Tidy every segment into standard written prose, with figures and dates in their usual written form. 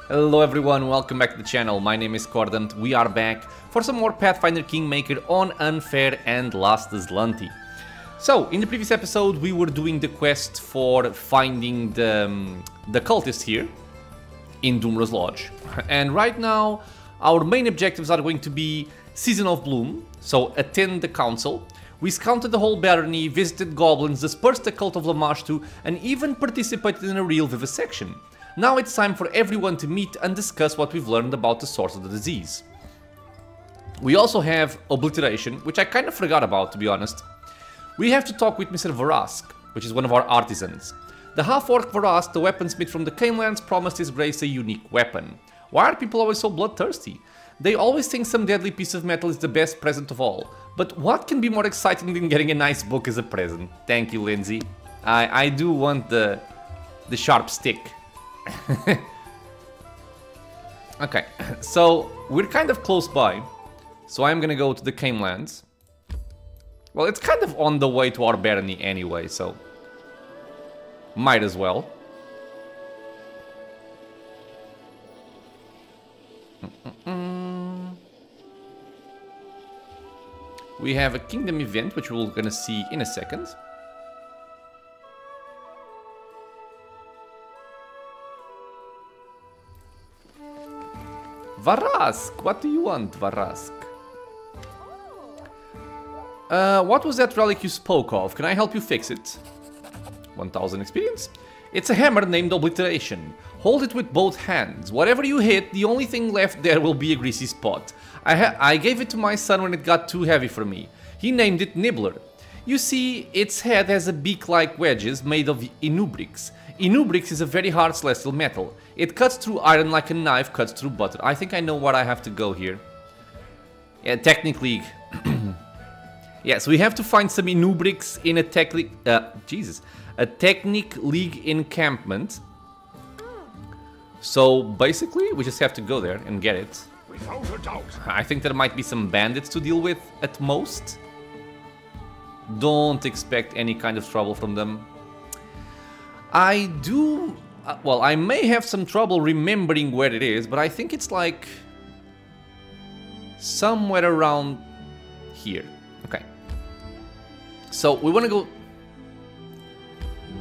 Hello everyone, welcome back to the channel. My name is Cordant. We are back for some more Pathfinder Kingmaker on Unfair and Last Azlanti. So, in the previous episode we were doing the quest for finding the cultist here in Doomra's Lodge. And right now our main objectives are going to be Season of Bloom, so attend the council. We scouted the whole barony, visited goblins, dispersed the cult of Lamashtu, and even participated in a real vivisection. Now it's time for everyone to meet and discuss what we've learned about the source of the disease. We also have Obliteration, which I kind of forgot about, to be honest. We have to talk with Mr. Varask, which is one of our artisans. The half-orc Varask, the weaponsmith from the Canelands, promised his grace a unique weapon. Why are people always so bloodthirsty? They always think some deadly piece of metal is the best present of all. But what can be more exciting than getting a nice book as a present? Thank you, Lindsay. I do want the sharp stick. Okay, so we're kind of close by, so I'm gonna go to the Canelands. Well, it's kind of on the way to our barony anyway, so might as well. We have a kingdom event, which we're gonna see in a second. Varask, what do you want, Varask? What was that relic you spoke of? Can I help you fix it? 1000 experience. It's a hammer named Obliteration. Hold it with both hands. Whatever you hit, the only thing left there will be a greasy spot. I gave it to my son when it got too heavy for me. He named it Nibbler. You see, its head has a beak like wedges made of inubrix. Inubrix is a very hard celestial metal. It cuts through iron like a knife cuts through butter. I think I know where I have to go here. Yeah, technically... Yes, we have to find some Inubrix in a Technic League encampment. So, basically, we just have to go there and get it. Without a doubt. I think there might be some bandits to deal with at most. Don't expect any kind of trouble from them. I do... well, I may have some trouble remembering where it is, but I think it's like... somewhere around here. Okay. So, we want to go...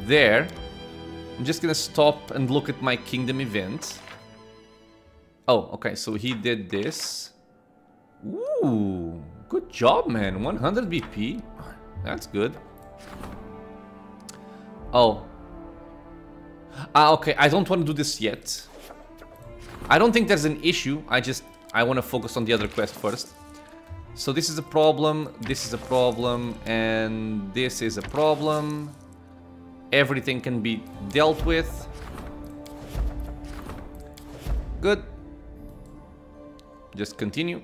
there. I'm just gonna stop and look at my kingdom event. Oh, okay, so he did this. Ooh, good job, man. 100 BP. That's good. Oh. Okay, I don't want to do this yet. I don't think there's an issue. I want to focus on the other quest first. So this is a problem, this is a problem, and this is a problem. Everything can be dealt with. Good. Just continue.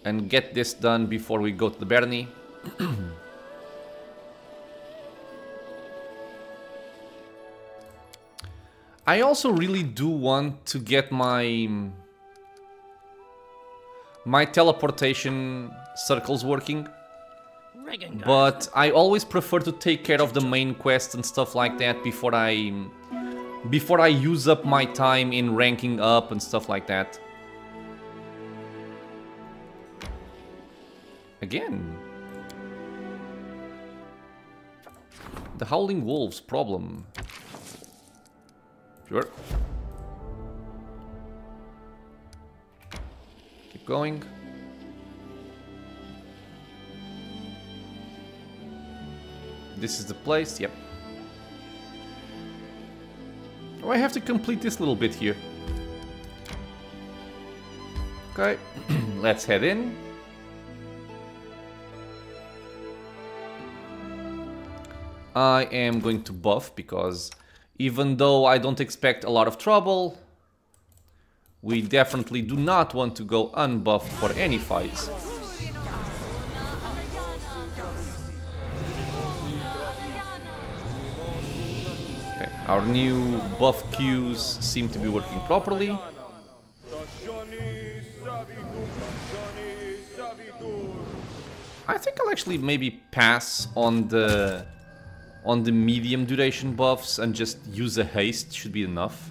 And get this done before we go to the barony. I also really do want to get my teleportation circles working. But I always prefer to take care of the main quests and stuff like that before I use up my time in ranking up and stuff like that. Again. The Howling Wolves problem. Sure. Keep going. This is the place, yep. Oh, I have to complete this little bit here. Okay, let's head in. I am going to buff because even though I don't expect a lot of trouble, we definitely do not want to go unbuffed for any fights. Our new buff queues seem to be working properly. I think I'll actually maybe pass on the on the medium duration buffs and just use a haste should be enough.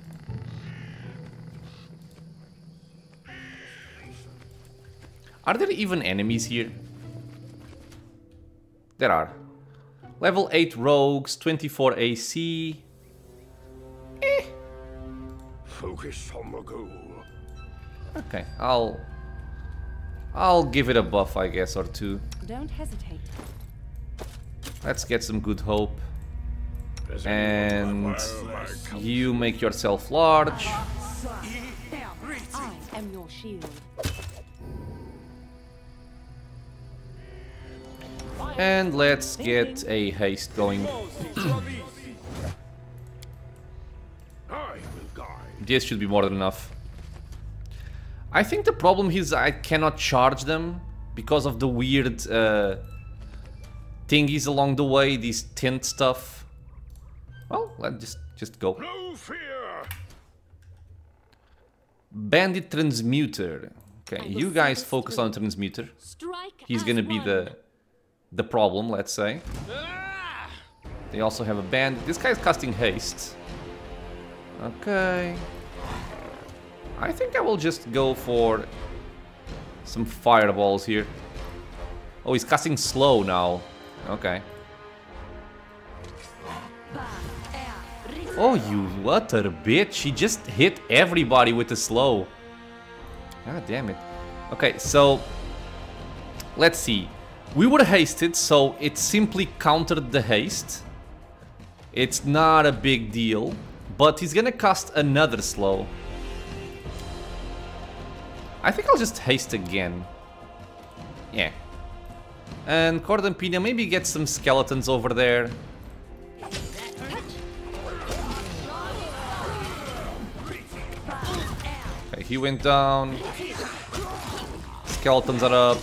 Are there even enemies here? There are. Level 8 rogues, 24 AC. Focus on the goal. Okay, I'll give it a buff, I guess, or two. Don't hesitate. Let's get some good hope. And you make yourself large. I am your shield. And let's get a haste going. This should be more than enough. I think the problem is I cannot charge them because of the weird thingies along the way, these tint stuff. Well, let's just go. No fear. Bandit Transmuter. Okay, you guys focus on the Transmuter. He's gonna be the problem, let's say. They also have a bandit. This guy's casting haste. Okay. I think I will just go for some fireballs here. Oh, he's casting slow now. Okay. Oh, you utter bitch. He just hit everybody with the slow. God damn it. Okay, so let's see. We were hasted, so it simply countered the haste. It's not a big deal, but he's gonna cast another slow. I think I'll just haste again. Yeah. And Cordon Pina, maybe get some skeletons over there. Okay, he went down. Skeletons are up.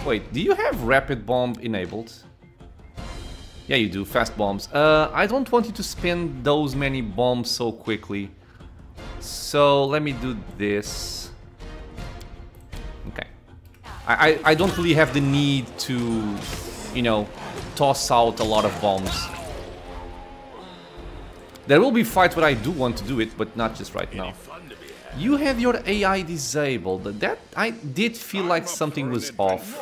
Wait, do you have rapid bomb enabled? Yeah, you do. Fast bombs. I don't want you to spend those many bombs so quickly. So let me do this. Okay. I don't really have the need to, you know, toss out a lot of bombs. There will be fights where I do want to do it, but not just right now. You have your AI disabled. That I did feel like something was off.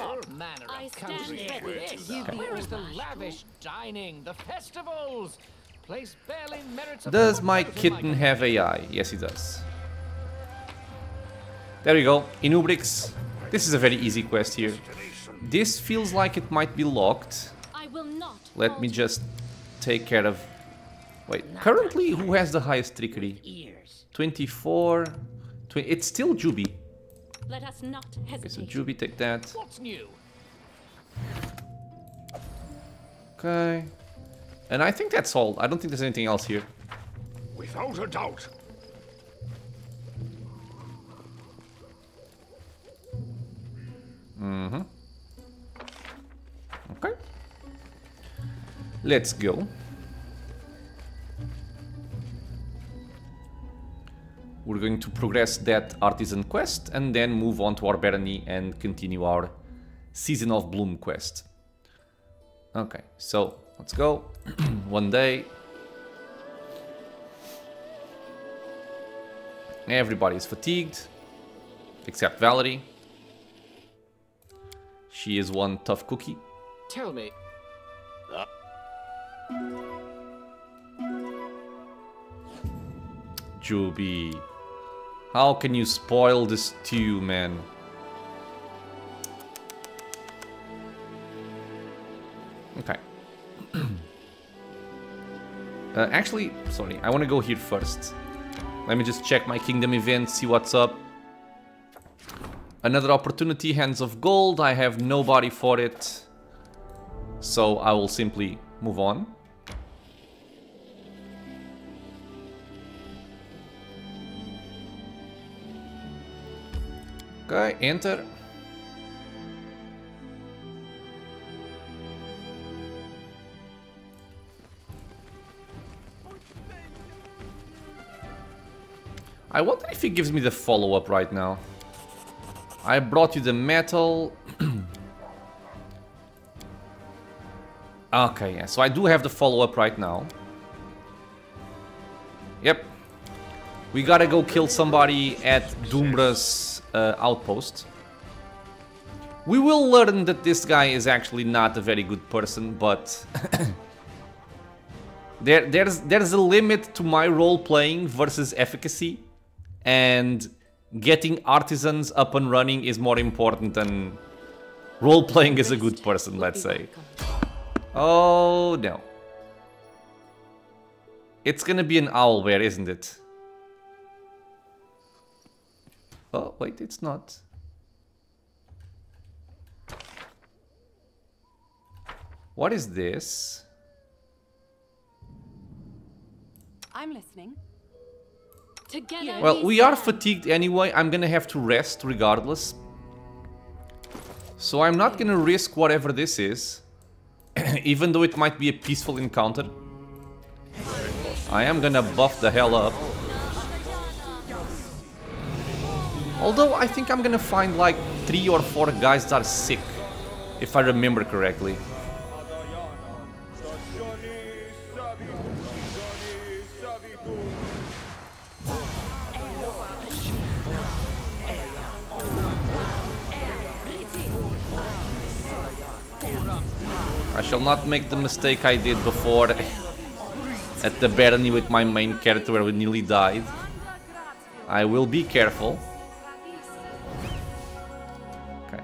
Where is the lavish dining, the festivals? Place barely merits. Does my kitten have AI? Yes, he does. There we go. Inubrix. This is a very easy quest here. This feels like it might be locked. Let me just take care of... Wait, currently who has the highest trickery? 24... It's still Juby. Let us not hesitate. Okay, so Juby, take that. What's new? Okay. And I think that's all. I don't think there's anything else here. Without a doubt. Mm-hmm. Okay. Let's go. We're going to progress that Artisan quest and then move on to our Barony and continue our Season of Bloom quest. Okay, so let's go. One day. Everybody's fatigued, except Valerie. She is one tough cookie. Tell me. Juby, how can you spoil the stew, man? Okay. Actually, sorry, I want to go here first. Let me just check my kingdom event, see what's up. Another opportunity, Hands of Gold. I have nobody for it, so I will simply move on. Okay, enter. I wonder if he gives me the follow-up right now. I brought you the metal. Okay, yeah, so I do have the follow-up right now. Yep. We gotta go kill somebody at Doombra's outpost. We will learn that this guy is actually not a very good person, but... there's a limit to my role-playing versus efficacy. And getting artisans up and running is more important than role-playing as a good person, let's say. Oh, no. It's gonna be an owlbear, isn't it? Oh, wait, it's not. What is this? I'm listening. Together. Well, we are fatigued anyway. I'm gonna have to rest regardless. So I'm not gonna risk whatever this is. Even though it might be a peaceful encounter. I am gonna buff the hell up. Although I think I'm gonna find like 3 or 4 guys that are sick. If I remember correctly. I shall not make the mistake I did before at the barony with my main character where we nearly died. I will be careful. Okay.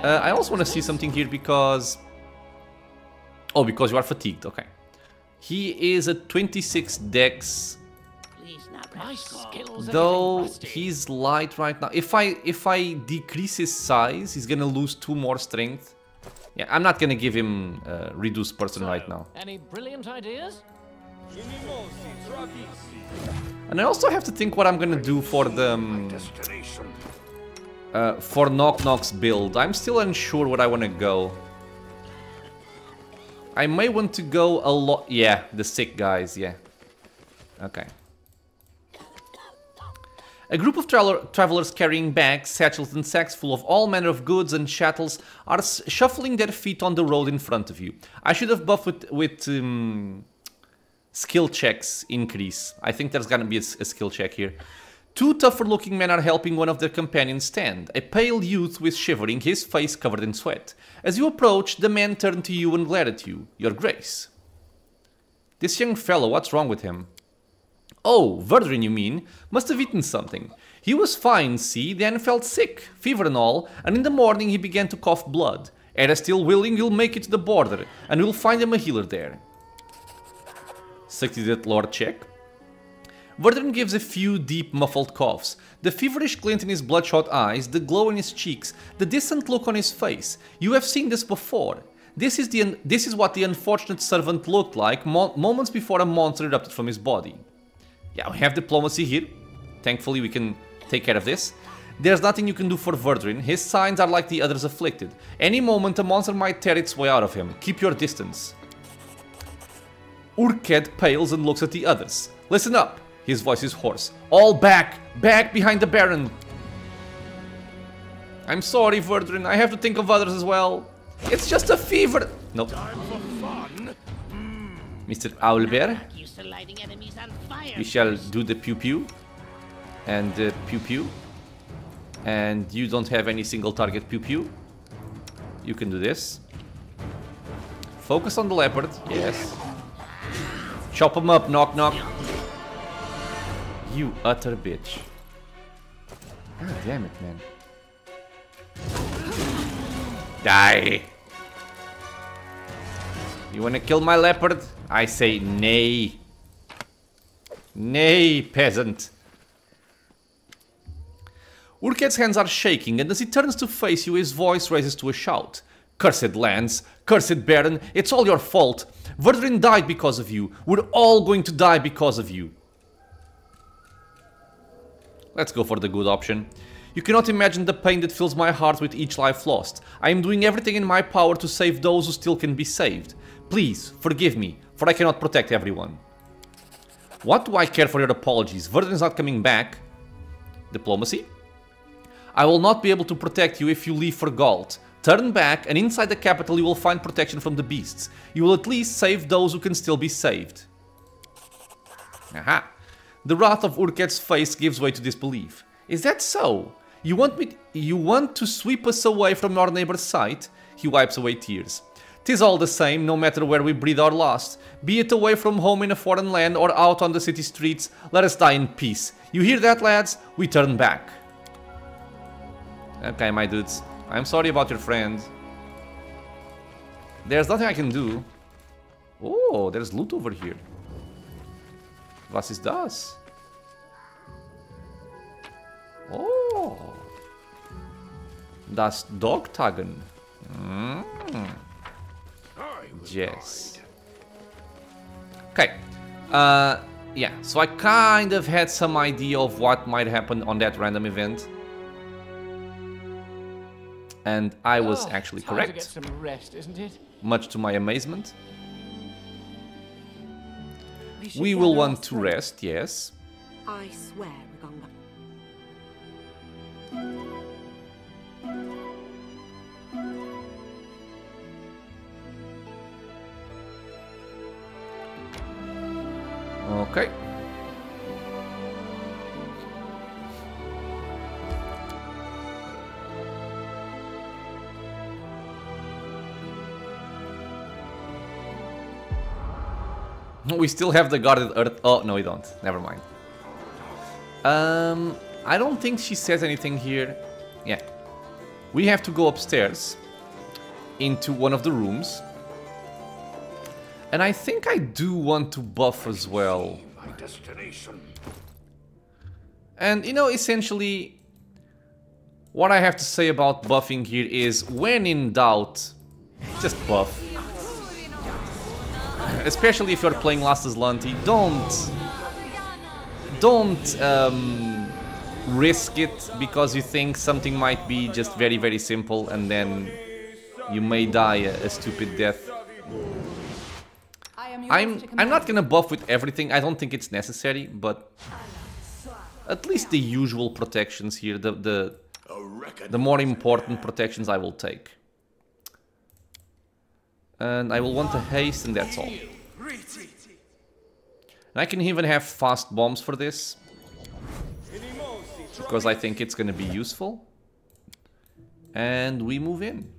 I also want to see something here because... Oh, because you are fatigued, okay. He is a 26 dex. Though he's light right now. If I decrease his size, he's gonna lose 2 more strength. Yeah, I'm not gonna give him reduced person right now. Any brilliant ideas? And I also have to think what I'm gonna do for the for Knock Knock's build. I'm still unsure where I want to go. I may want to go a lot. Yeah, the sick guys. Yeah. Okay. A group of travelers carrying bags, satchels and sacks full of all manner of goods and chattels are shuffling their feet on the road in front of you. I should have buffed with skill checks increase. I think there's gonna be a skill check here. 2 tougher looking men are helping one of their companions stand. A pale youth with shivering, his face covered in sweat. As you approach, the men turn to you and glare at you. Your Grace. This young fellow, what's wrong with him? Oh, Verdrin, you mean? Must have eaten something. He was fine, see, then felt sick, fever and all, and in the morning he began to cough blood. Era still willing, you'll make it to the border, and we'll find him a healer there. Succeeded Lord check. Verdrin gives a few deep, muffled coughs. The feverish glint in his bloodshot eyes, the glow in his cheeks, the distant look on his face. You have seen this before. This is what the unfortunate servant looked like moments before a monster erupted from his body. Yeah, we have diplomacy here. Thankfully, we can take care of this. There's nothing you can do for Verdrin. His signs are like the others afflicted. Any moment, a monster might tear its way out of him. Keep your distance. Urked pales and looks at the others. Listen up. His voice is hoarse. All back! Back behind the Baron! I'm sorry, Verdrin. I have to think of others as well. It's just a fever. Nope. Mr. Owlbear. We shall do the pew-pew. And pew-pew. And you don't have any single target pew-pew. You can do this. Focus on the leopard. Yes. Chop him up, knock knock. You utter bitch. God damn it, man. Die. You wanna kill my leopard? I say nay. Nay, peasant. Urked's hands are shaking, and as he turns to face you, his voice raises to a shout. Cursed lands, cursed Baron, it's all your fault. Verdrin died because of you. We're all going to die because of you. Let's go for the good option. You cannot imagine the pain that fills my heart with each life lost. I am doing everything in my power to save those who still can be saved. Please, forgive me, for I cannot protect everyone. What do I care for your apologies? Verdrin is not coming back. Diplomacy? I will not be able to protect you if you leave for Galt. Turn back, and inside the capital you will find protection from the beasts. You will at least save those who can still be saved. Aha! The wrath of Urket's face gives way to disbelief. Is that so? You want to sweep us away from our neighbor's sight? He wipes away tears. 'Tis all the same, no matter where we breathe our last. Be it away from home in a foreign land or out on the city streets, let us die in peace. You hear that, lads? We turn back. Okay, my dudes. I'm sorry about your friend. There's nothing I can do. Oh, there's loot over here. Was ist das? Oh. Das Dogtagen. Yes. Okay. Yeah, so I kind of had some idea of what might happen on that random event. And I was actually correct. To get some rest, isn't it? Much to my amazement. We will want to rest, yes. I swear, Rigonga. Okay. We still have the guarded earth. Oh, no, we don't. Never mind. I don't think she says anything here. Yeah. We have to go upstairs into one of the rooms. And I think I do want to buff as well. My destination. And, you know, essentially, what I have to say about buffing here is, when in doubt, just buff. Especially if you're playing Last Azlanti, don't risk it because you think something might be just very, very simple, and then you may die a stupid death. I'm not gonna buff with everything. I don't think it's necessary, but at least the usual protections here, the more important protections I will take. And I will want to haste, and that's all. And I can even have fast bombs for this, because I think it's going to be useful. And we move in.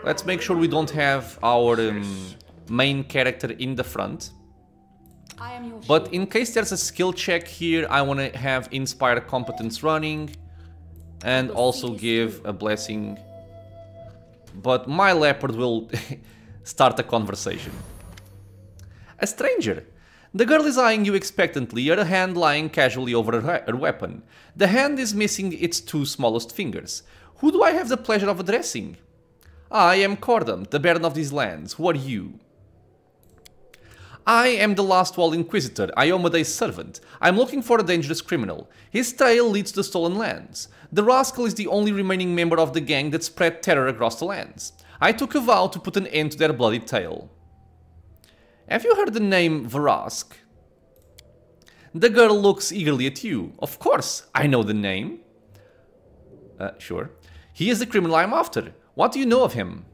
Let's make sure we don't have our main character in the front. But in case there's a skill check here, I want to have Inspire Competence running, and also give a blessing. But my leopard will start a conversation. A stranger. The girl is eyeing you expectantly, her hand lying casually over her weapon. The hand is missing its two smallest fingers. Who do I have the pleasure of addressing? I am Cordam, the Baron of these lands. Who are you? I am the Last Wall Inquisitor, Iomede's servant. I am looking for a dangerous criminal. His trail leads to the stolen lands. The rascal is the only remaining member of the gang that spread terror across the lands. I took a vow to put an end to their bloody tale. Have you heard the name Varask? The girl looks eagerly at you. Of course, I know the name. Sure. He is the criminal I am after. What do you know of him?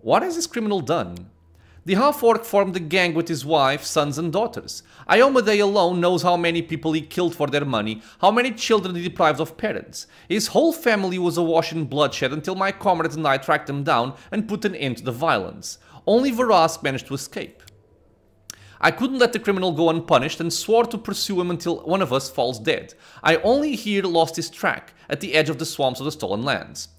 What has this criminal done? The half-orc formed a gang with his wife, sons and daughters. Iomade alone knows how many people he killed for their money, how many children he deprived of parents. His whole family was awash in bloodshed until my comrades and I tracked them down and put an end to the violence. Only Varask managed to escape. I couldn't let the criminal go unpunished and swore to pursue him until one of us falls dead. I only here lost his track at the edge of the swamps of the stolen lands.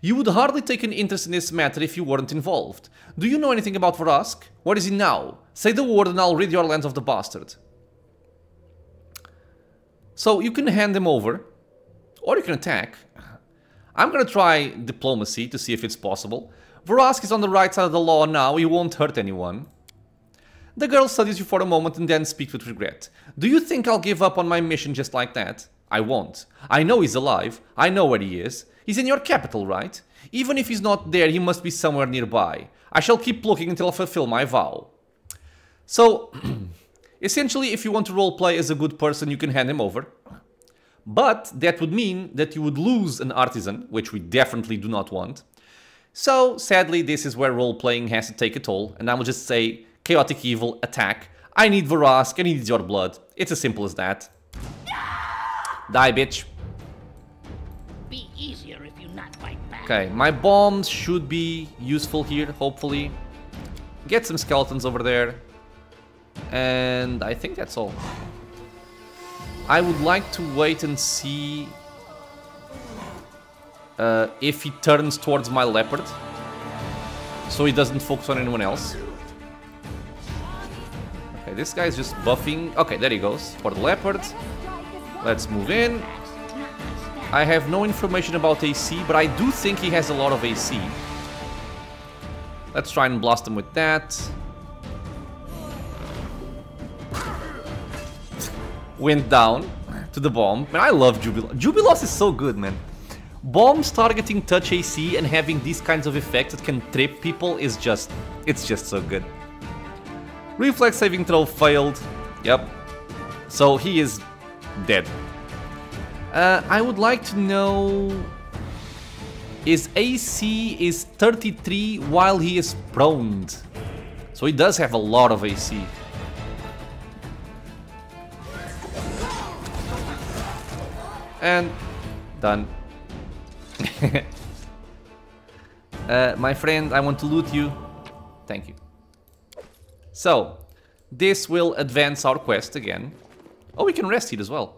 You would hardly take an interest in this matter if you weren't involved. Do you know anything about Varask? Where is he now? Say the word and I'll rid your lands of the bastard. So you can hand him over, or you can attack. I'm gonna try diplomacy to see if it's possible. Varask is on the right side of the law now, he won't hurt anyone. The girl studies you for a moment and then speaks with regret. Do you think I'll give up on my mission just like that? I won't. I know he's alive. I know where he is. He's in your capital, right? Even if he's not there, he must be somewhere nearby. I shall keep looking until I fulfill my vow. So, essentially, if you want to roleplay as a good person, you can hand him over. But that would mean that you would lose an Artisan, which we definitely do not want. So, sadly, this is where role-playing has to take a toll, and I will just say, Chaotic Evil, attack. I need Varask, I need your blood. It's as simple as that. Die, bitch. Be easier if you not fight back. Okay, my bombs should be useful here, hopefully. Get some skeletons over there. And I think that's all. I would like to wait and see if he turns towards my leopard, so he doesn't focus on anyone else. Okay, this guy's just buffing. Okay, there he goes for the leopard. Let's move in. I have no information about AC, but I do think he has a lot of AC. Let's try and blast him with that. Went down to the bomb. Man, I love Jubilos. Jubilos is so good, man. Bombs targeting touch AC and having these kinds of effects that can trip people is just... it's just so good. Reflex saving throw failed. Yep. So he is dead. I would like to know... his AC is 33 while he is prone. So he does have a lot of AC. And done. My friend, I want to loot you. Thank you. So, this will advance our quest again. Oh, we can rest here as well.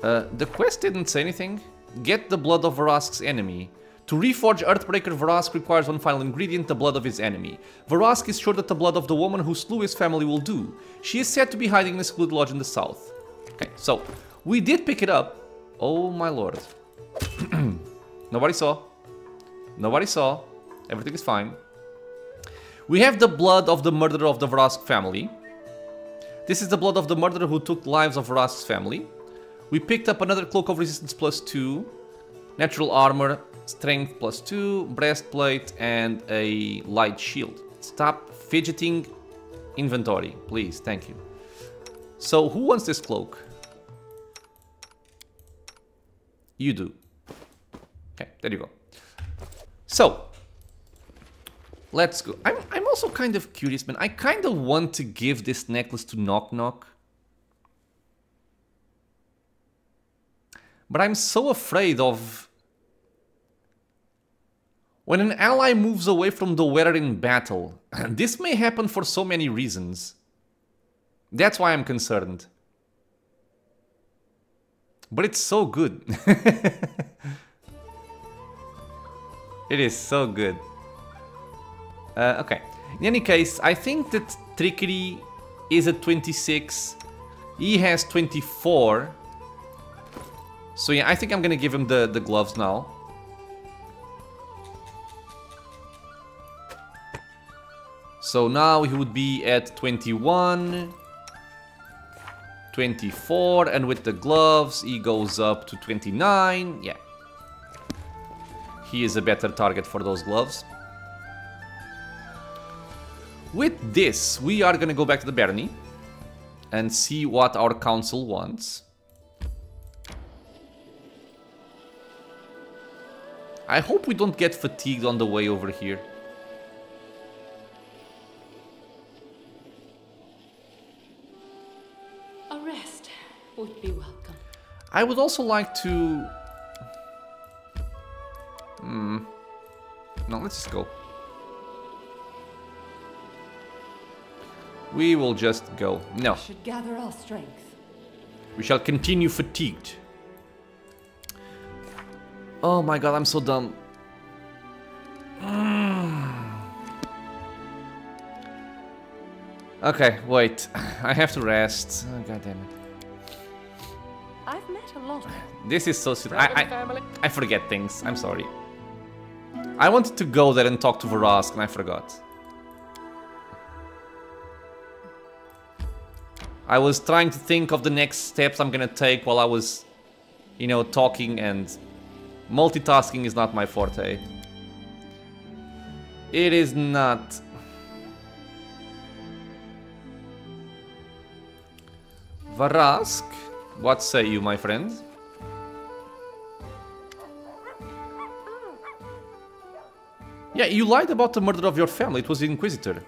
The quest didn't say anything. Get the blood of Varask's enemy. To reforge Earthbreaker, Varask requires one final ingredient, the blood of his enemy. Varask is sure that the blood of the woman who slew his family will do. She is said to be hiding in a secluded lodge in the south. Okay, so, we did pick it up. Oh my lord. Nobody saw. Nobody saw. Everything is fine. We have the blood of the murderer of the Varask family. This is the blood of the murderer who took the lives of Varask's family. We picked up another cloak of resistance +2, natural armor, strength +2, breastplate, and a light shield. Stop fidgeting inventory, please, thank you. So, who wants this cloak? You do. Okay, there you go. So, let's go. I'm also kind of curious, man. I kind of want to give this necklace to Knock Knock. But I'm so afraid of... when an ally moves away from the wearer in battle. This may happen for so many reasons. That's why I'm concerned. But it's so good. It is so good. Okay. In any case, I think that Trickery is at 26. He has 24. So yeah, I think I'm gonna give him the gloves now. So now he would be at 21, 24, and with the gloves he goes up to 29. Yeah. He is a better target for those gloves. With this, we are gonna go back to the barony and see what our council wants. I hope we don't get fatigued on the way over here. A rest would be welcome. I would also like to... No, let's just go. We will just go. No. Should gather our strength. We shall continue fatigued. Oh my god, I'm so dumb. Okay, wait. I have to rest. Oh, god damn it. I've met a lot of This is so stupid. I forget things. I'm sorry. I wanted to go there and talk to Varask and I forgot. I was trying to think of the next steps I'm gonna take while I was, you know, talking, and multitasking is not my forte. It is not. Varask, what say you, my friend? Yeah, you lied about the murder of your family. It was the Inquisitor.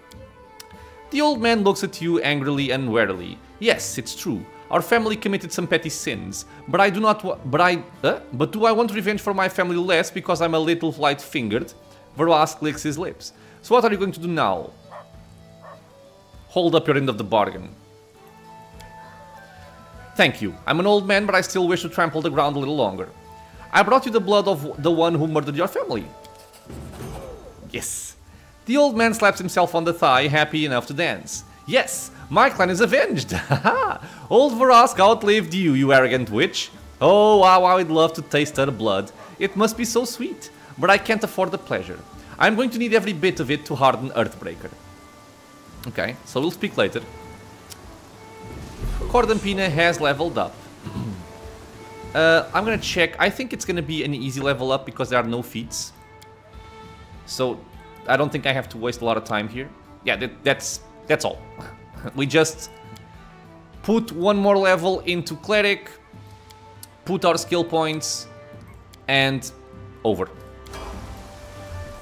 The old man looks at you angrily and warily. Yes, it's true. Our family committed some petty sins, but I do not. But do I want revenge for my family less because I'm a little light-fingered? Varask licks his lips. So what are you going to do now? Hold up your end of the bargain. Thank you. I'm an old man, but I still wish to trample the ground a little longer. I brought you the blood of the one who murdered your family. Yes. The old man slaps himself on the thigh, happy enough to dance. Yes, my clan is avenged. Old Varask outlived you, you arrogant witch. Oh, how I'd love to taste her blood. It must be so sweet, but I can't afford the pleasure. I'm going to need every bit of it to harden Earthbreaker. Okay, so we'll speak later. Cordampina has leveled up. I'm gonna check. I think it's gonna be an easy level up because there are no feats. So I don't think I have to waste a lot of time here. Yeah, that's all. We just put one more level into Cleric, put our skill points, and over.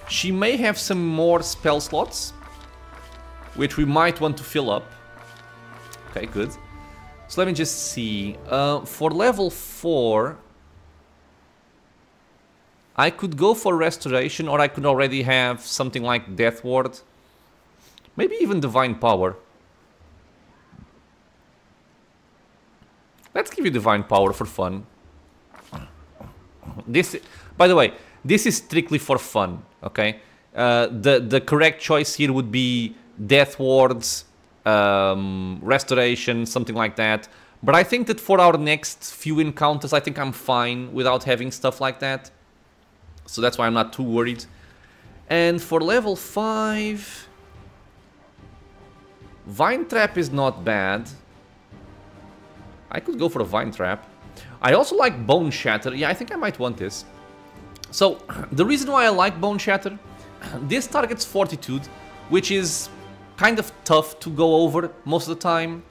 She may have some more spell slots, which we might want to fill up. Okay, good. So let me just see. For level 4, I could go for Restoration, or I could already have something like Death Ward. Maybe even Divine Power. Let's give you Divine Power for fun. This, by the way, this is strictly for fun, okay? The correct choice here would be Death Wards, Restoration, something like that. But I think that for our next few encounters, I think I'm fine without having stuff like that. So that's why I'm not too worried. And for level 5... Vine Trap is not bad. I could go for a Vine Trap. I also like Bone Shatter. Yeah, I think I might want this. So, the reason why I like Bone Shatter, this targets Fortitude, which is kind of tough to go over most of the time.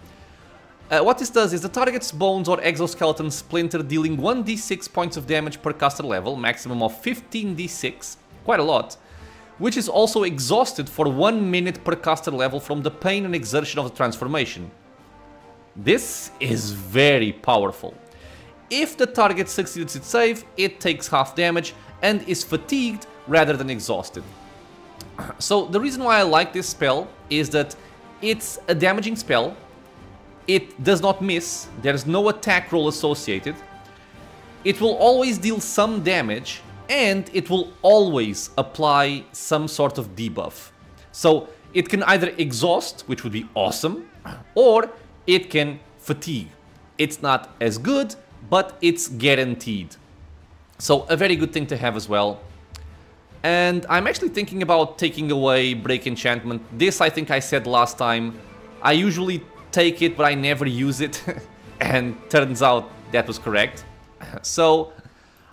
What this does is the target's bones or exoskeleton splinter, dealing 1d6 points of damage per caster level, maximum of 15d6, quite a lot, which is also exhausted for 1 minute per caster level from the pain and exertion of the transformation. This is very powerful. If the target succeeds its save, it takes half damage and is fatigued rather than exhausted. So the reason why I like this spell is that it's a damaging spell. It does not miss, there's no attack roll associated. It will always deal some damage, and it will always apply some sort of debuff. So it can either exhaust, which would be awesome, or it can fatigue. It's not as good, but it's guaranteed. So a very good thing to have as well. And I'm actually thinking about taking away Break Enchantment. This I think I said last time. I usually take it, but I never use it. And turns out that was correct. So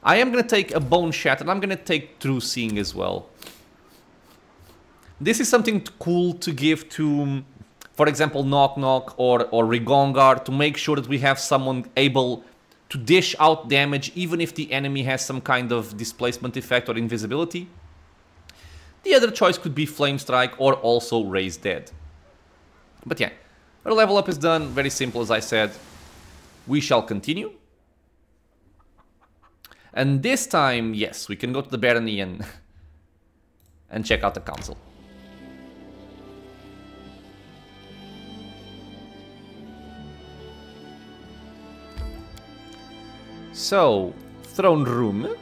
I am going to take a Bone Shatter, and I'm going to take True Seeing as well. This is something cool to give to, for example, Knock Knock or Rigongar, to make sure that we have someone able to dish out damage even if the enemy has some kind of displacement effect or invisibility. The other choice could be Flame Strike or also Raise Dead. But yeah, our level up is done, very simple as I said. We shall continue. And this time, yes, we can go to the barony and check out the council. So, throne room.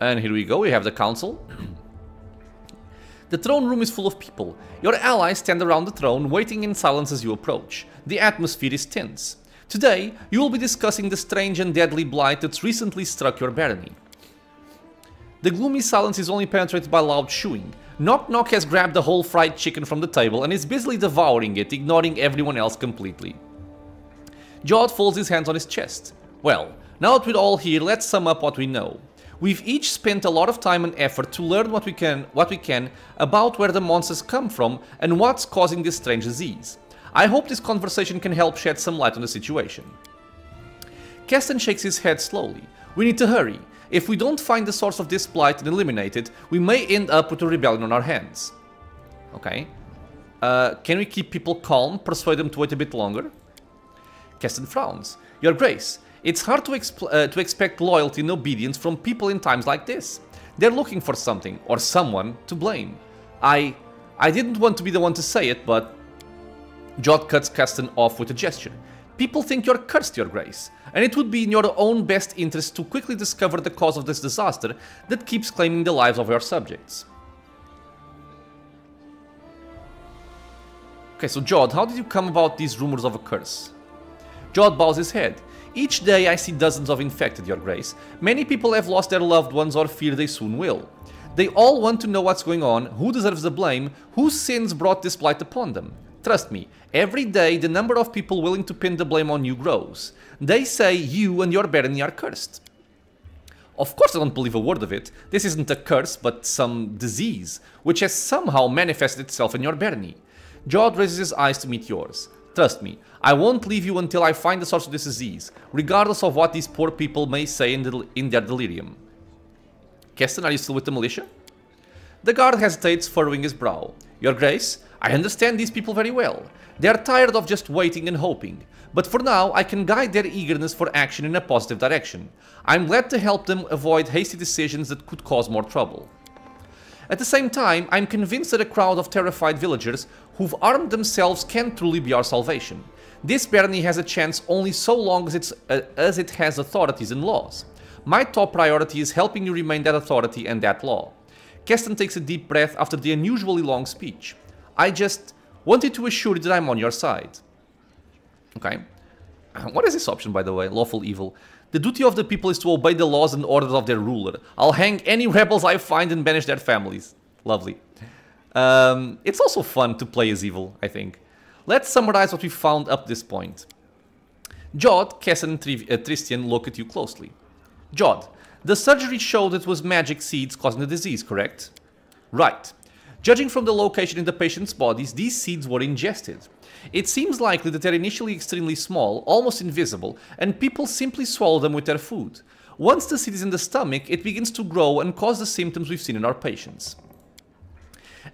And here we go, we have the council. The throne room is full of people. Your allies stand around the throne, waiting in silence as you approach. The atmosphere is tense. Today, you will be discussing the strange and deadly blight that's recently struck your barony. The gloomy silence is only penetrated by loud chewing. Knock Knock has grabbed the whole fried chicken from the table and is busily devouring it, ignoring everyone else completely. Jod folds his hands on his chest. Well, now that we're all here, let's sum up what we know. We've each spent a lot of time and effort to learn what we can about where the monsters come from and what's causing this strange disease. I hope this conversation can help shed some light on the situation. Keston shakes his head slowly. We need to hurry. If we don't find the source of this blight and eliminate it, we may end up with a rebellion on our hands. Okay. Can we keep people calm, persuade them to wait a bit longer? Keston frowns. Your Grace, it's hard to expect loyalty and obedience from people in times like this. They're looking for something, or someone, to blame. I didn't want to be the one to say it, but... Jod cuts Keston off with a gesture. People think you're cursed, Your Grace, and it would be in your own best interest to quickly discover the cause of this disaster that keeps claiming the lives of your subjects. Okay, so Jod, how did you come about these rumors of a curse? Jod bows his head. Each day I see dozens of infected, Your Grace. Many people have lost their loved ones or fear they soon will. They all want to know what's going on, who deserves the blame, whose sins brought this blight upon them. Trust me, every day the number of people willing to pin the blame on you grows. They say you and your barony are cursed. Of course I don't believe a word of it. This isn't a curse, but some disease, which has somehow manifested itself in your barony. Jod raises his eyes to meet yours. Trust me, I won't leave you until I find the source of this disease, regardless of what these poor people may say in their delirium. Keston, are you still with the militia? The guard hesitates, furrowing his brow. Your Grace, I understand these people very well. They are tired of just waiting and hoping. But for now, I can guide their eagerness for action in a positive direction. I'm glad to help them avoid hasty decisions that could cause more trouble. At the same time, I'm convinced that a crowd of terrified villagers who've armed themselves can truly be our salvation. This barony has a chance only so long as it has authorities and laws. My top priority is helping you remain that authority and that law. Keston takes a deep breath after the unusually long speech. I just wanted to assure you that I'm on your side. Okay. What is this option, by the way? Lawful evil. The duty of the people is to obey the laws and orders of their ruler. I'll hang any rebels I find and banish their families. Lovely. It's also fun to play as evil, I think. Let's summarize what we found up this point. Jod, Keston, and Tristian look at you closely. Jod, the surgery showed it was magic seeds causing the disease, correct? Right. Judging from the location in the patient's bodies, these seeds were ingested. It seems likely that they're initially extremely small, almost invisible, and people simply swallow them with their food. Once the seed is in the stomach, it begins to grow and cause the symptoms we've seen in our patients.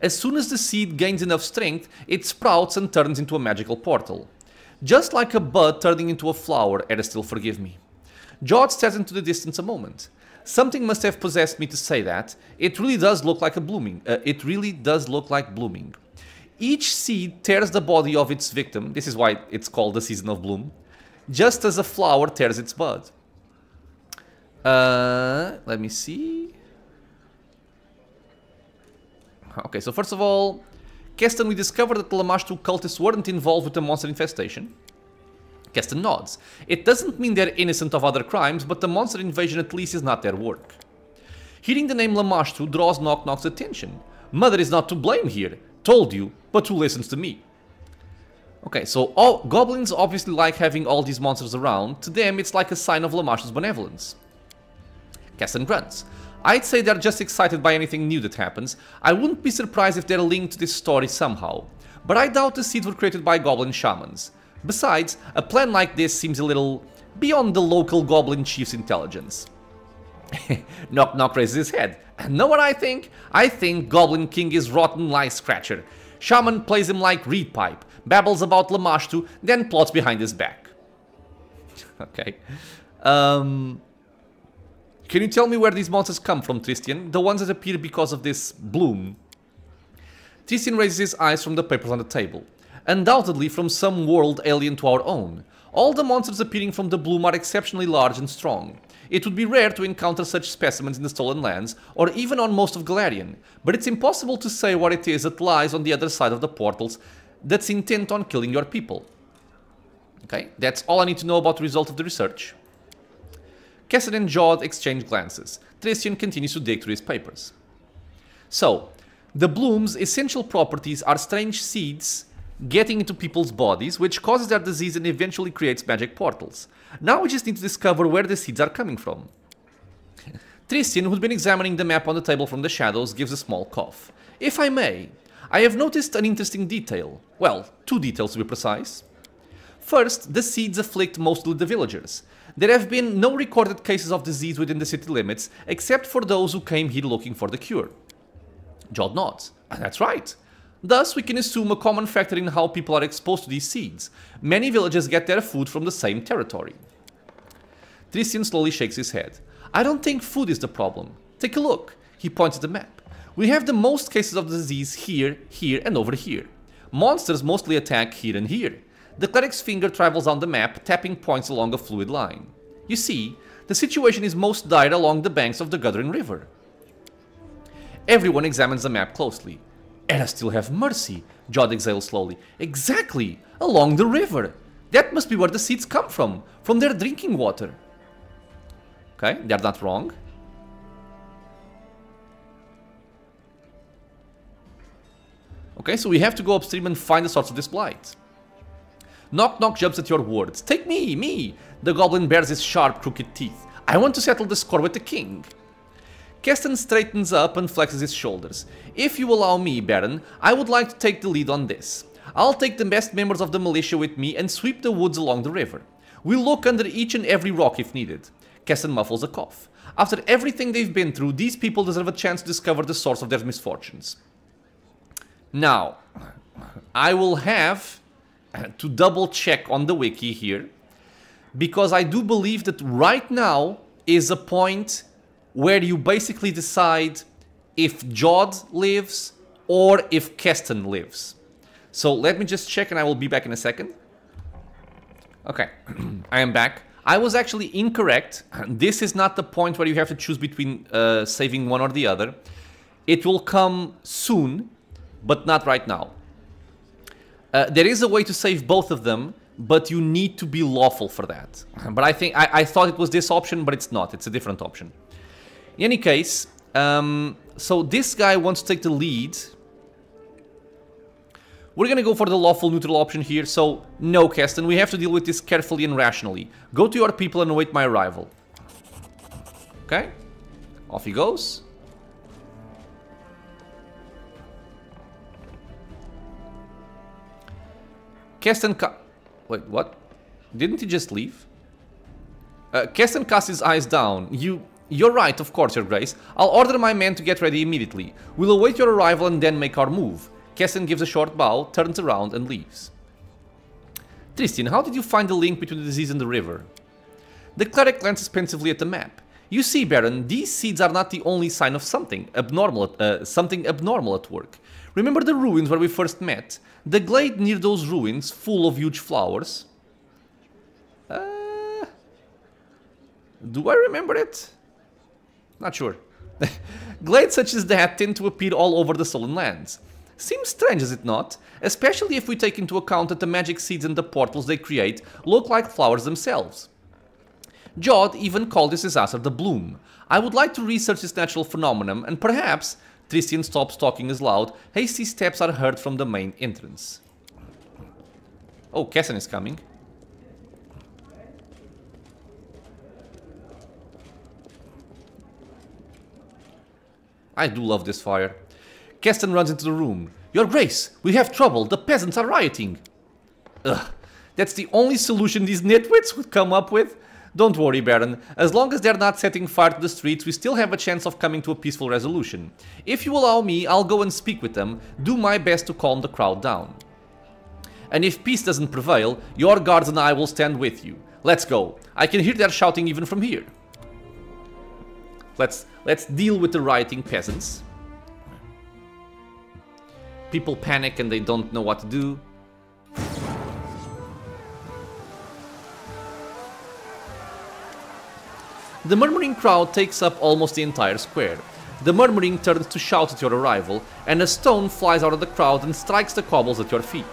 As soon as the seed gains enough strength, it sprouts and turns into a magical portal. Just like a bud turning into a flower, Eristil, forgive me. Jod stares into the distance a moment. Something must have possessed me to say that. It really does look like blooming. Each seed tears the body of its victim. This is why it's called the season of bloom. Just as a flower tears its bud. Let me see. Okay, so first of all, Keston, we discovered that the Lamashtu cultists weren't involved with the monster infestation. Keston nods. It doesn't mean they're innocent of other crimes, but the monster invasion at least is not their work. Hearing the name Lamashtu draws Knock Knock's attention. Mother is not to blame here. Told you, but who listens to me? Okay, so goblins obviously like having all these monsters around. To them, it's like a sign of Lamashtu's benevolence. Keston grunts. I'd say they're just excited by anything new that happens. I wouldn't be surprised if they're linked to this story somehow. But I doubt the seeds were created by goblin shamans. Besides, a plan like this seems a little beyond the local goblin chief's intelligence. Knock Knock raises his head. Know what I think? I think Goblin King is rotten lie scratcher. Shaman plays him like reed pipe, babbles about Lamashtu, then plots behind his back. Okay. Can you tell me where these monsters come from, Tristian? The ones that appear because of this bloom. Tristian raises his eyes from the papers on the table. Undoubtedly from some world alien to our own. All the monsters appearing from the bloom are exceptionally large and strong. It would be rare to encounter such specimens in the Stolen Lands, or even on most of Galarian, but it's impossible to say what it is that lies on the other side of the portals that's intent on killing your people. Okay, that's all I need to know about the result of the research. Keston and Jod exchange glances. Tristian continues to dig through his papers. So, the bloom's essential properties are strange seeds getting into people's bodies, which causes their disease and eventually creates magic portals. Now we just need to discover where the seeds are coming from. Tristian, who's been examining the map on the table from the shadows, gives a small cough. If I may, I have noticed an interesting detail. Well, two details to be precise. First, the seeds afflict mostly the villagers. There have been no recorded cases of disease within the city limits, except for those who came here looking for the cure. Jod nods. That's right. Thus, we can assume a common factor in how people are exposed to these seeds. Many villages get their food from the same territory. Tristian slowly shakes his head. I don't think food is the problem. Take a look. He points at the map. We have the most cases of the disease here, here, and over here. Monsters mostly attack here and here. The cleric's finger travels on the map, tapping points along a fluid line. You see, the situation is most dire along the banks of the Guttering River. Everyone examines the map closely. And I still have mercy, Jod exhales slowly. Exactly, along the river. That must be where the seeds come from their drinking water. Okay, they're not wrong. Okay, so we have to go upstream and find the source of this blight. Knock Knock jumps at your words. Take me! The goblin bares his sharp, crooked teeth. I want to settle the score with the king. Keston straightens up and flexes his shoulders. If you allow me, Baron, I would like to take the lead on this. I'll take the best members of the militia with me and sweep the woods along the river. We'll look under each and every rock if needed. Keston muffles a cough. After everything they've been through, these people deserve a chance to discover the source of their misfortunes. Now, I will have to double check on the wiki here, because I do believe that right now is a point where you basically decide if Jod lives or if Keston lives. So let me just check and I will be back in a second. Okay, I am back. I was actually incorrect. This is not the point where you have to choose between saving one or the other. It will come soon, but not right now. There is a way to save both of them, but you need to be lawful for that. But I thought it was this option, but it's not. It's a different option. In any case, so this guy wants to take the lead. We're gonna go for the lawful neutral option here, so no, Keston, we have to deal with this carefully and rationally. Go to your people and await my arrival. Okay, off he goes. Keston wait, what? Didn't he just leave? Keston casts his eyes down. You're right, of course, Your Grace. I'll order my men to get ready immediately. We'll await your arrival and then make our move. Keston gives a short bow, turns around and leaves. Tristian, how did you find the link between the disease and the river? The cleric glances pensively at the map. You see, Baron, these seeds are not the only sign of something abnormal at work. Remember the ruins where we first met? The glade near those ruins, full of huge flowers. Do I remember it? Not sure. Glades such as that tend to appear all over the Stolen Lands. Seems strange, is it not? Especially if we take into account that the magic seeds and the portals they create look like flowers themselves. Jod even called this disaster the bloom. I would like to research this natural phenomenon, and perhaps... Tristian stops talking as loud. Hasty steps are heard from the main entrance. Oh, Keston is coming. I do love this fire. Keston runs into the room. Your Grace, we have trouble. The peasants are rioting. Ugh, that's the only solution these nitwits would come up with? Don't worry, Baron. As long as they're not setting fire to the streets, we still have a chance of coming to a peaceful resolution. If you allow me, I'll go and speak with them, do my best to calm the crowd down. And if peace doesn't prevail, your guards and I will stand with you. Let's go. I can hear their shouting even from here. Let's deal with the rioting peasants. People panic and they don't know what to do. The murmuring crowd takes up almost the entire square. The murmuring turns to shout at your arrival, and a stone flies out of the crowd and strikes the cobbles at your feet.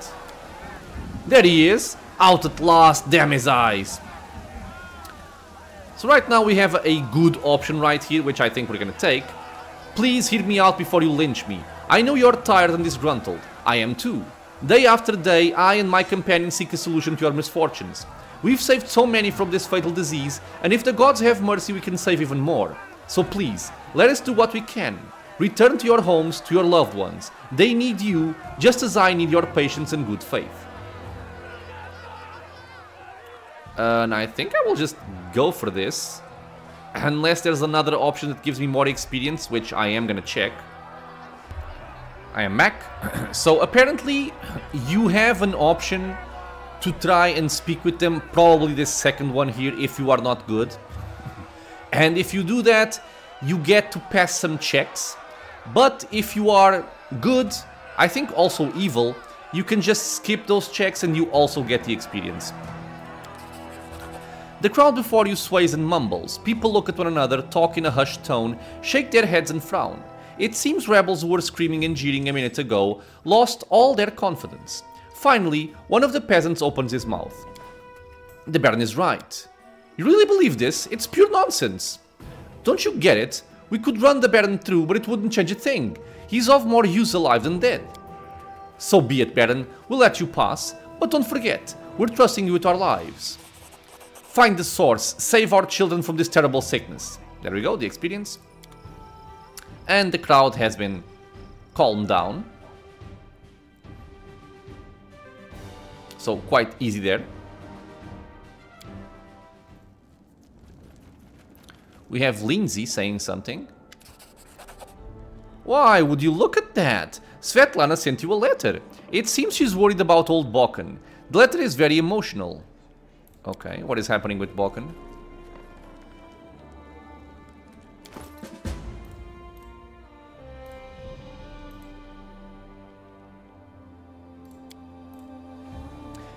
There he is! Out at last, damn his eyes! So right now we have a good option right here, which I think we're gonna take. Please hear me out before you lynch me. I know you're tired and disgruntled. I am too. Day after day, I and my companions seek a solution to your misfortunes. We've saved so many from this fatal disease, and if the gods have mercy, we can save even more. So please, let us do what we can. Return to your homes, to your loved ones. They need you, just as I need your patience and good faith. And I think I will just go for this. Unless there's another option that gives me more experience, which I am gonna check. I am back. So apparently you have an option to try and speak with them, probably this second one here, if you are not good. And if you do that, you get to pass some checks. But if you are good, I think also evil, you can just skip those checks and you also get the experience. The crowd before you sways and mumbles. People look at one another, talk in a hushed tone, shake their heads and frown. It seems rebels who were screaming and jeering a minute ago lost all their confidence. Finally, one of the peasants opens his mouth. The Baron is right. You really believe this? It's pure nonsense. Don't you get it? We could run the Baron through, but it wouldn't change a thing. He's of more use alive than dead. So be it, Baron. We'll let you pass, but don't forget, we're trusting you with our lives. Find the source, save our children from this terrible sickness. There we go, the experience. And the crowd has been calmed down. So quite easy there. We have Lindsay saying something. Why, would you look at that? Svetlana sent you a letter. It seems she's worried about old Bokken. The letter is very emotional. Okay, what is happening with Bokken?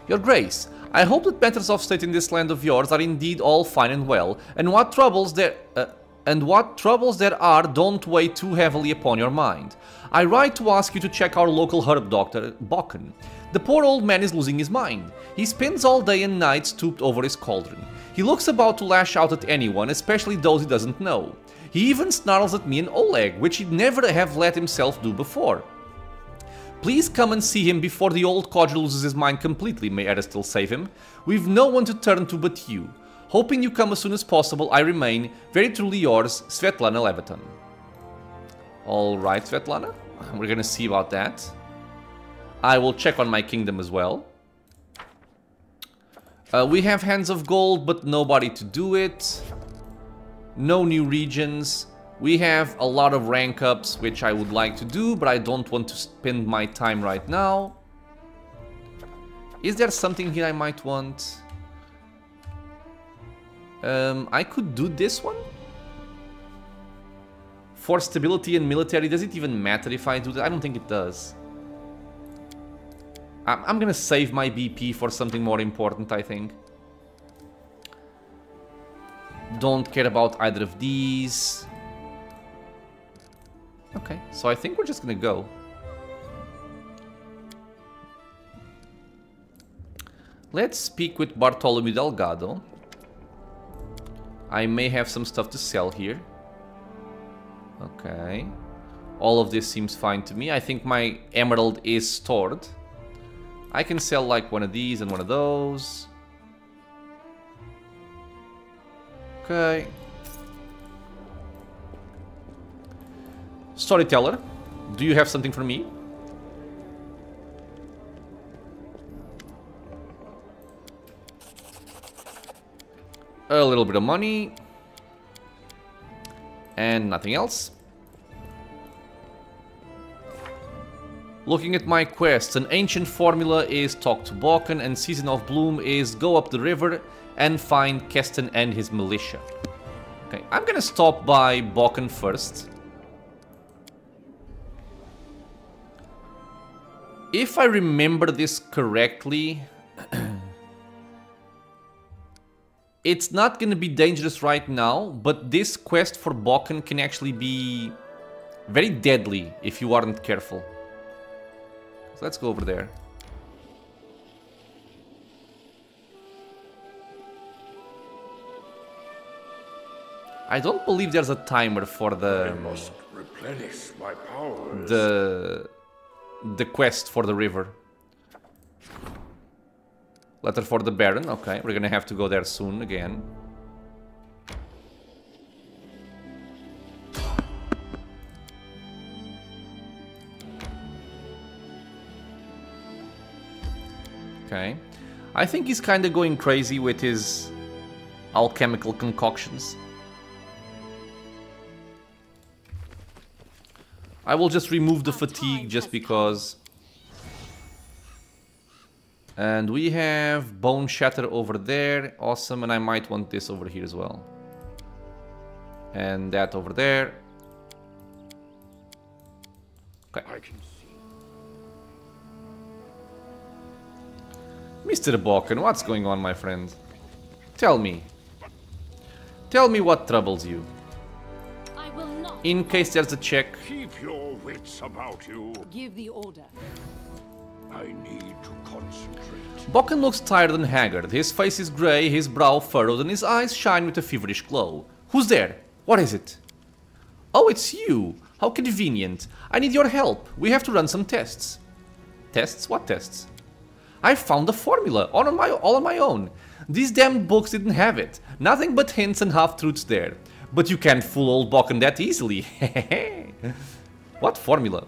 Your Grace, I hope that matters of state in this land of yours are indeed all fine and well, and what troubles there are don't weigh too heavily upon your mind. I write to ask you to check our local herb doctor, Bokken. The poor old man is losing his mind. He spends all day and night stooped over his cauldron. He looks about to lash out at anyone, especially those he doesn't know. He even snarls at me and Oleg, which he'd never have let himself do before. Please come and see him before the old codger loses his mind completely, may Ada still save him. We've no one to turn to but you. Hoping you come as soon as possible, I remain, very truly yours, Svetlana Leviton. Alright, Svetlana, we're gonna see about that. I will check on my kingdom as well. We have Hands of Gold, but nobody to do it. No new regions. We have a lot of rank ups, which I would like to do, but I don't want to spend my time right now. Is there something here I might want? I could do this one. For stability and military, does it even matter if I do that? I don't think it does. I'm gonna save my BP for something more important, I think. Don't care about either of these. Okay, so I think we're just gonna go. Let's speak with Bartholomew Delgado. I may have some stuff to sell here. Okay. All of this seems fine to me. I think my emerald is stored. I can sell like one of these and one of those. Okay. Storyteller, do you have something for me? A little bit of money. And nothing else. Looking at my quests, an ancient formula is talk to Bokken, and Season of Bloom is go up the river and find Keston and his militia. Okay, I'm gonna stop by Bokken first. If I remember this correctly, it's not gonna be dangerous right now, but this quest for Bokken can actually be very deadly if you aren't careful. So let's go over there. I don't believe there's a timer for the I must replenish my powers. the quest for the river. Letter for the Baron. Okay, we're gonna have to go there soon again. Okay. I think he's kind of going crazy with his alchemical concoctions. I will just remove the fatigue just because. And we have Bone Shatter over there. Awesome. And I might want this over here as well. And that over there. Okay. I can see. Mr. Balkan, what's going on, my friend? Tell me. Tell me what troubles you. I will not. In case there's a check. Keep your wits about you. Give the order. I need to concentrate. Balkan looks tired and haggard. His face is grey, his brow furrowed, and his eyes shine with a feverish glow. Who's there? What is it? Oh, it's you. How convenient. I need your help. We have to run some tests. Tests? What tests? I found a formula, all on my own. These damn books didn't have it. Nothing but hints and half-truths there. But you can't fool old Balkan that easily. What formula?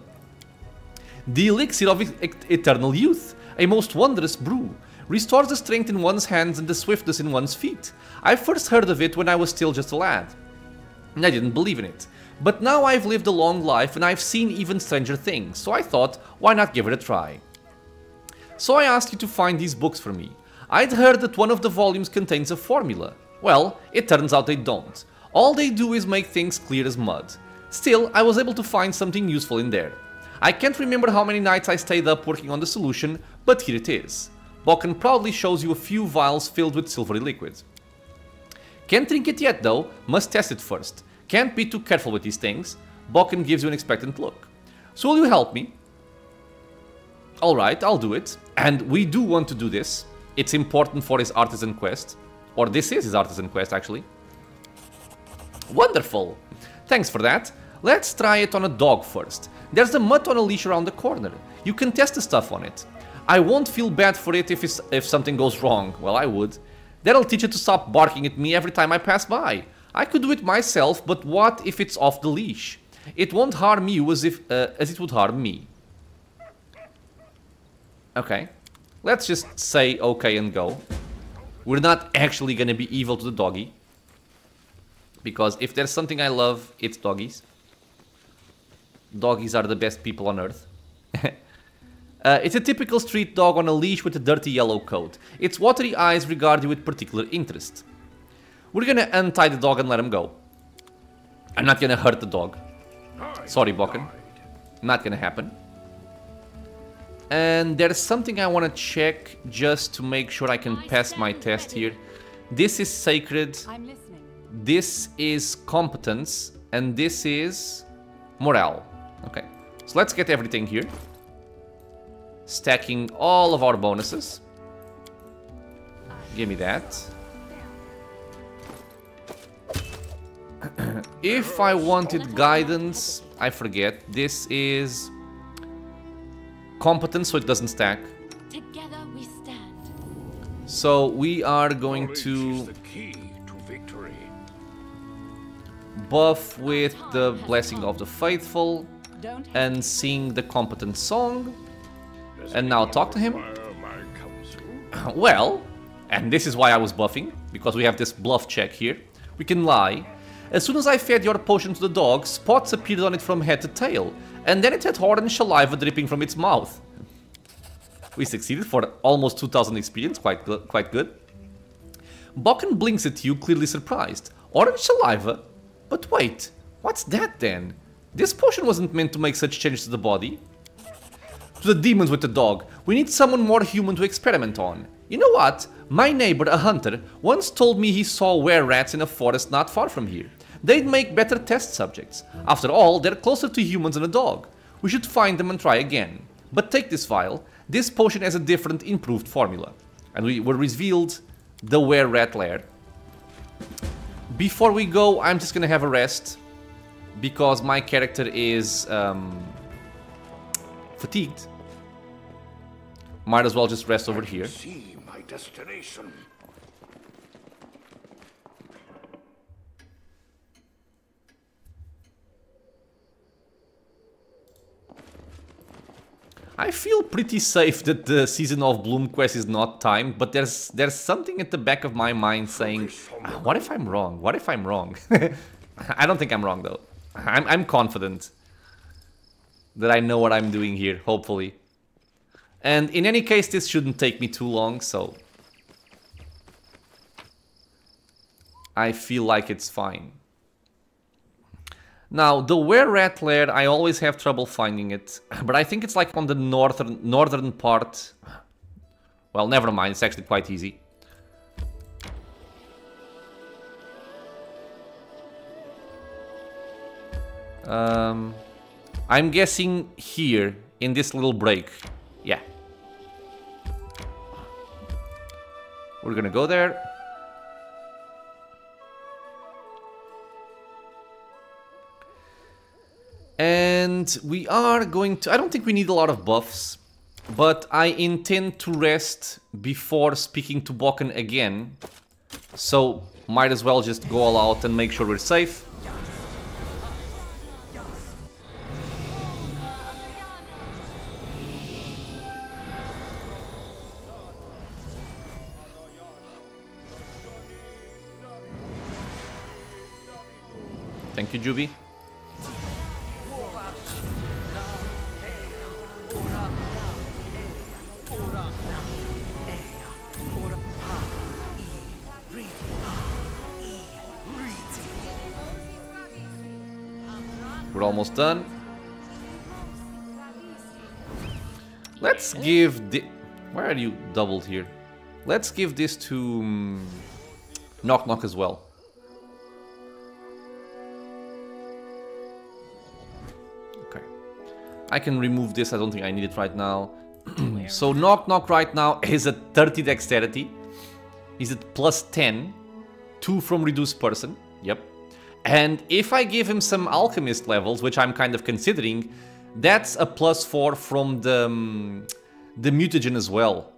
The elixir of eternal youth. A most wondrous brew. Restores the strength in one's hands and the swiftness in one's feet. I first heard of it when I was still just a lad. And I didn't believe in it. But now I've lived a long life and I've seen even stranger things. So I thought, why not give it a try? So I asked you to find these books for me. I'd heard that one of the volumes contains a formula. Well, it turns out they don't. All they do is make things clear as mud. Still, I was able to find something useful in there. I can't remember how many nights I stayed up working on the solution, but here it is. Balkan proudly shows you a few vials filled with silvery liquid. Can't drink it yet though, must test it first. Can't be too careful with these things. Balkan gives you an expectant look. So will you help me? Alright, I'll do it. And we do want to do this. It's important for his artisan quest. Or this is his artisan quest, actually. Wonderful! Thanks for that. Let's try it on a dog first. There's the mutt on a leash around the corner. You can test the stuff on it. I won't feel bad for it if something goes wrong. Well, I would. That'll teach it to stop barking at me every time I pass by. I could do it myself, but what if it's off the leash? It won't harm you as it would harm me. Okay. Let's just say okay and go. We're not actually gonna be evil to the doggy. Because if there's something I love, it's doggies. Doggies are the best people on earth. It's a typical street dog on a leash with a dirty yellow coat. Its watery eyes regard you with particular interest. We're gonna untie the dog and let him go. I'm not gonna hurt the dog. Sorry, Balkan. Not gonna happen. And there's something I want to check just to make sure I can pass my test here. This is sacred. I'm listening. This is competence. And this is morale. Okay. So let's get everything here. Stacking all of our bonuses. Give me that. If I wanted guidance, I forget. This is competence, so it doesn't stack. Together we stand. So we are going Courage to is the key to victory. buff with the Blessing of the Faithful Don't and sing the competent song. Does And now anyone talk to him. require my counsel? Well, and this is why I was buffing, because we have this bluff check here. We can lie. As soon as I fed your potion to the dog, spots appeared on it from head to tail, and then it had orange saliva dripping from its mouth. We succeeded for almost 2000 experience, quite good. Balkan blinks at you, clearly surprised. Orange saliva? But wait, what's that then? This potion wasn't meant to make such changes to the body. To the demons with the dog, we need someone more human to experiment on. You know what? My neighbor, a hunter, once told me he saw were-rats in a forest not far from here. They'd make better test subjects. After all, they're closer to humans than a dog. We should find them and try again. But take this vial. This potion has a different, improved formula. And we were revealed the were-rat lair. Before we go, I'm just gonna have a rest. Because my character is fatigued. Might as well just rest over here. See my destination. I feel pretty safe that the Season of Bloom quest is not timed, but there's something at the back of my mind saying, what if I'm wrong? What if I'm wrong? I don't think I'm wrong though. I'm confident that I know what I'm doing here, hopefully. And in any case, this shouldn't take me too long, so I feel like it's fine. Now, the were-rat lair, I always have trouble finding it, but I think it's like on the northern part. Well, never mind, it's actually quite easy. I'm guessing here, in this little break. Yeah. We're gonna go there. And we are going to... I don't think we need a lot of buffs, but I intend to rest before speaking to Bokken again. So, might as well just go all out and make sure we're safe. Thank you, Juby. We're almost done. Let's give the... Why are you doubled here? Let's give this to Knock Knock as well. Okay. I can remove this. I don't think I need it right now. So Knock Knock right now is at 30 dexterity. He's at plus 10. 2 from reduced person. Yep. And if I give him some alchemist levels, which I'm kind of considering, that's a plus 4 from the mutagen as well.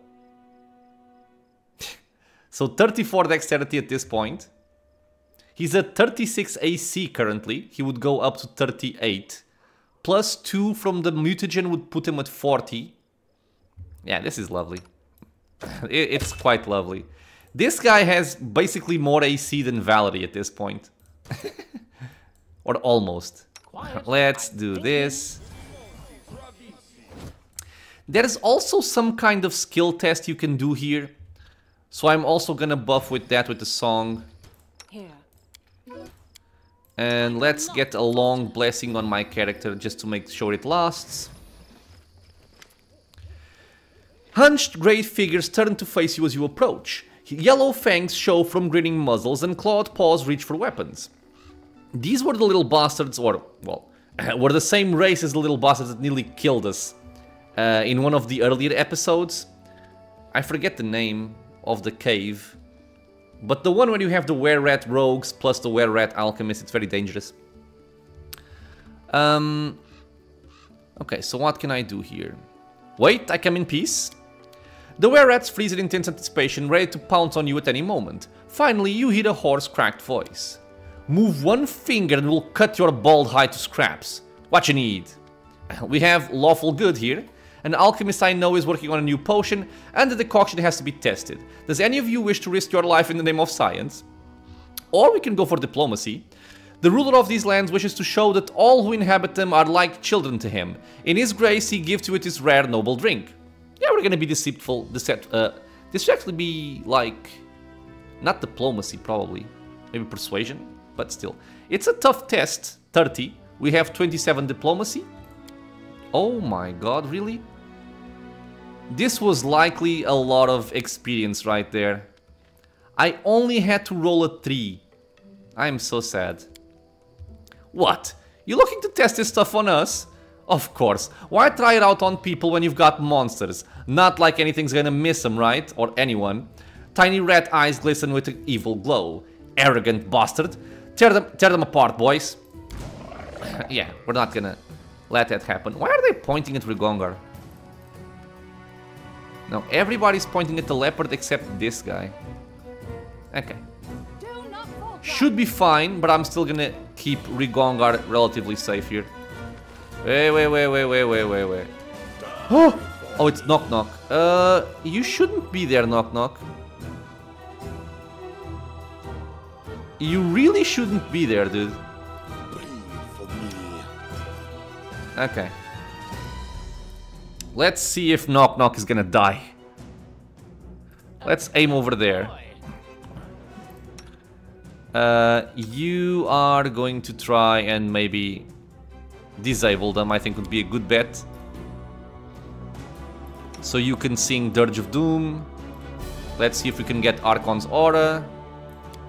So 34 dexterity at this point. He's at 36 AC currently. He would go up to 38. Plus 2 from the mutagen would put him at 40. Yeah, this is lovely. It's quite lovely. This guy has basically more AC than Valerie at this point. Or almost. Let's do this. There's also some kind of skill test you can do here. So I'm also gonna buff with that with the song. Here. And let's get a long blessing on my character just to make sure it lasts. Hunched great figures turn to face you as you approach. Yellow fangs show from grinning muzzles and clawed paws reach for weapons. These were the little bastards, or, well, were the same race as the little bastards that nearly killed us in one of the earlier episodes. I forget the name of the cave, but the one where you have the were-rat rogues plus the were-rat alchemist, it's very dangerous. Okay, so what can I do here? Wait, I come in peace. The were-rats freeze in intense anticipation, ready to pounce on you at any moment. Finally, you hear a hoarse, cracked voice. Move one finger and we'll cut your bald hide to scraps. What you need? We have lawful good here. An alchemist I know is working on a new potion, and the decoction has to be tested. Does any of you wish to risk your life in the name of science? Or we can go for diplomacy. The ruler of these lands wishes to show that all who inhabit them are like children to him. In his grace, he gives to it his rare noble drink. Yeah, we're gonna be deceitful. This should actually be like... not diplomacy, probably. Maybe persuasion, but still. It's a tough test. 30. We have 27 diplomacy. Oh my god, really? This was likely a lot of experience right there. I only had to roll a 3. I'm so sad. What? You looking to test this stuff on us? Of course. Why try it out on people when you've got monsters? Not like anything's gonna miss them, right? Or anyone. Tiny rat eyes glisten with an evil glow. Arrogant bastard. Tear them apart, boys. Yeah, we're not gonna let that happen. Why are they pointing at Rigongar? No, everybody's pointing at the leopard except this guy. Okay. Should be fine, but I'm still gonna keep Rigongar relatively safe here. Wait. Oh, it's Knock Knock. You shouldn't be there, Knock Knock. You really shouldn't be there, dude. Okay. Let's see if Knock Knock is gonna die. Let's aim over there. You are going to try and maybe disable them, I think would be a good bet. So you can sing Dirge of Doom. Let's see if we can get Archon's Aura.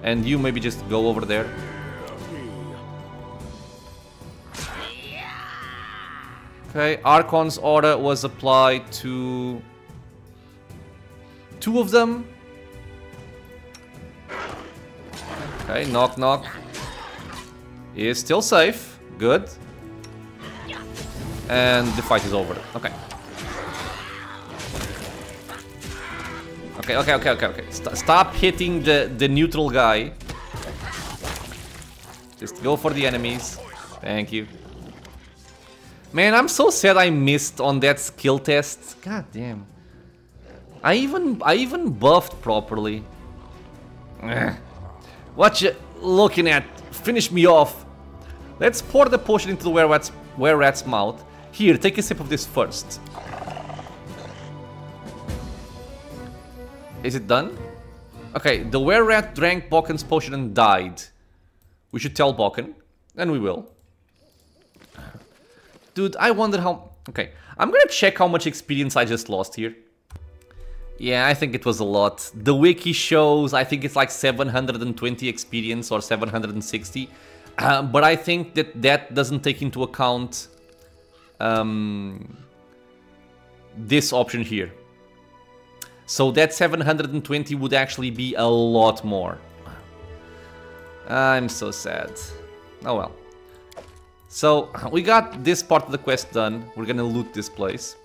And you maybe just go over there. Okay, Archon's Aura was applied to 2 of them. Okay, Knock Knock is still safe. Good. And the fight is over. Okay. Okay. Stop hitting the neutral guy. Just go for the enemies. Thank you. Man, I'm so sad I missed on that skill test. God damn. I even buffed properly. What you looking at? Finish me off. Let's pour the potion into the were-rat's mouth. Here, take a sip of this first. Is it done? Okay, the were-rat drank Bocken's potion and died. We should tell Bocken, and we will. Dude, I wonder how... Okay, I'm gonna check how much experience I just lost here. Yeah, I think it was a lot. The wiki shows, I think it's like 720 experience or 760. But I think that doesn't take into account this option here. So that 720 would actually be a lot more. I'm so sad. Oh well. So we got this part of the quest done. We're gonna loot this place.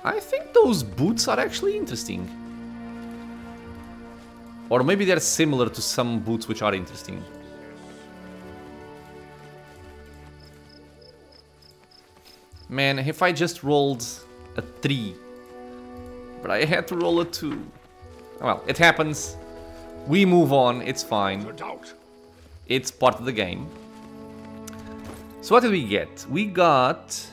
I think those boots are actually interesting. Or maybe they're similar to some boots which are interesting. Man, if I just rolled a 3, but I had to roll a 2. Well, it happens. We move on, it's fine. It's part of the game. So what did we get? We got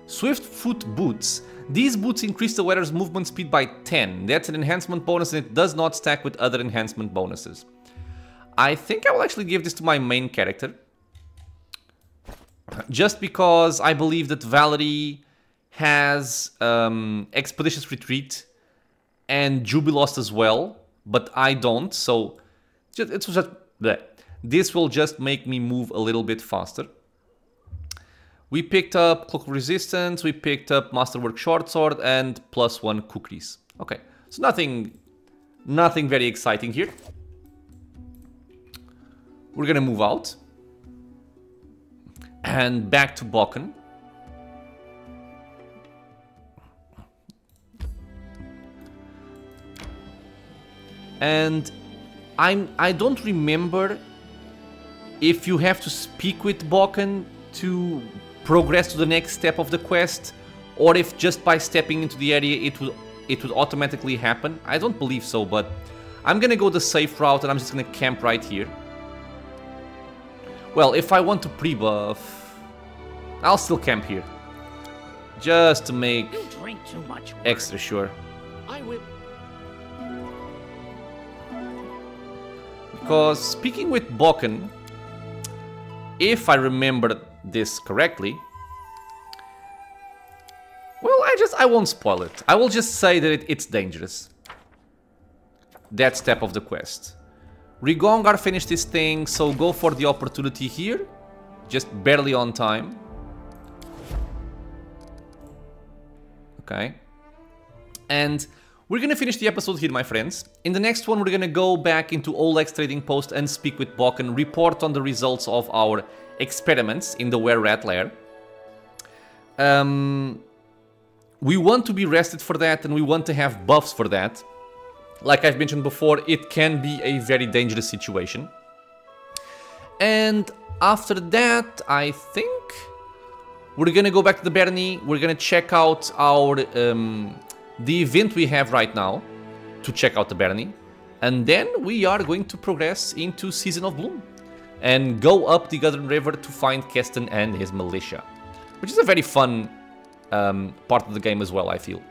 Swift Foot Boots. These boots increase the wearer's movement speed by 10. That's an enhancement bonus and it does not stack with other enhancement bonuses. I think I will actually give this to my main character. Just because I believe that Valerie has Expeditious Retreat and Jubilost as well, but I don't, so it's just bleh. This will just make me move a little bit faster. We picked up Cloak of Resistance, we picked up Masterwork Short Sword, and +1 Kukris. Okay, so nothing very exciting here. We're gonna move out. And back to Bocken. And I don't remember if you have to speak with Bocken to progress to the next step of the quest, or if just by stepping into the area it would automatically happen. I don't believe so, but I'm gonna go the safe route and I'm just gonna camp right here. Well, if I want to pre-buff, I'll still camp here. Just to make You drink too much. extra sure. I will. Because speaking with Bocken, if I remember this correctly, well, I won't spoil it. I will just say that it's dangerous. That step of the quest. Rigongar finished his thing, so go for the opportunity here. Just barely on time. Okay. And we're gonna finish the episode here, my friends. In the next one, we're gonna go back into Oleg's trading post and speak with Bocken, report on the results of our experiments in the were-rat lair. We want to be rested for that, and we want to have buffs for that. Like I've mentioned before, it can be a very dangerous situation. And after that, I think we're gonna go back to the Bernie. We're gonna check out our the event we have right now to check out the Bernie. And then we are going to progress into Season of Bloom and go up the Gudrun River to find Keston and his militia, which is a very fun part of the game as well, I feel.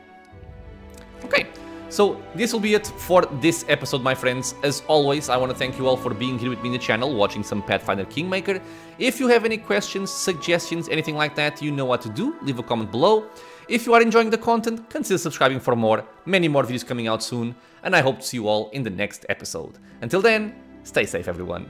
Okay, so this will be it for this episode, my friends. As always, I want to thank you all for being here with me in the channel, watching some Pathfinder Kingmaker. If you have any questions, suggestions, anything like that, you know what to do. Leave a comment below. If you are enjoying the content, consider subscribing for more. Many more videos coming out soon, and I hope to see you all in the next episode. Until then, stay safe, everyone.